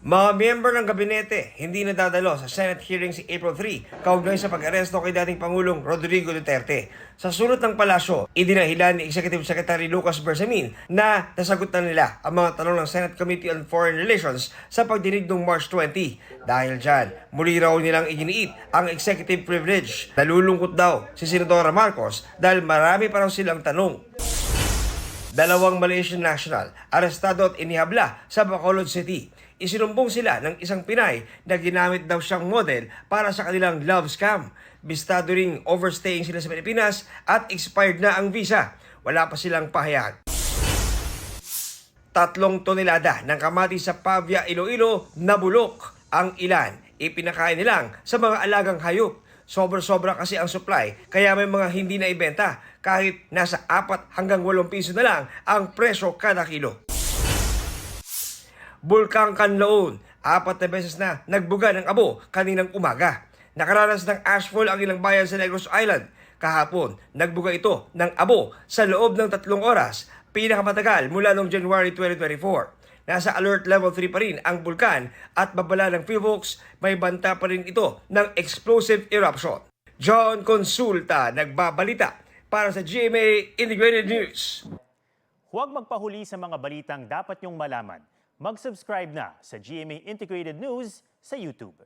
Mga miyembro ng gabinete hindi nadadalo sa Senate hearing si April 3 kaugnay sa pag-aresto kay dating Pangulong Rodrigo Duterte. Sa sulot ng palasyo, idinahilan ni Executive Secretary Lucas Bersamin na nasagot na nila ang mga tanong ng Senate Committee on Foreign Relations sa pagdinig noong March 20. Dahil dyan, muli raw nilang iginiit ang executive privilege. Nalulungkot daw si Senadora Marcos dahil marami pa raw silang tanong. Dalawang Malaysian national, arestado at inihabla sa Bacolod City. Isinumbong sila ng isang Pinay na ginamit daw siyang model para sa kanilang love scam. Bistado ring overstaying sila sa Pilipinas at expired na ang visa. Wala pa silang pahayag. 3 tonelada ng kamatis sa Pavia, Iloilo nabulok. Ang ilan ipinakain nilang sa mga alagang hayop. Sobra-sobra kasi ang supply, kaya may mga hindi na ibenta kahit nasa 4 hanggang 8 piso na lang ang presyo kada kilo. Bulkang Kanlaon, 4 na beses na nagbuga ng abo kaninang umaga. Nakaranas ng ashfall ang ilang bayan sa Negros Island. Kahapon, nagbuga ito ng abo sa loob ng 3 oras, pinakamatagal mula noong January 2024. Nasa alert level 3 pa rin ang bulkan at babala ng PhilVolcs, may banta pa rin ito ng explosive eruption. John Consulta nagbabalita para sa GMA Integrated News. Huwag magpahuli sa mga balitang dapat niyong malaman. Mag-subscribe na sa GMA Integrated News sa YouTube.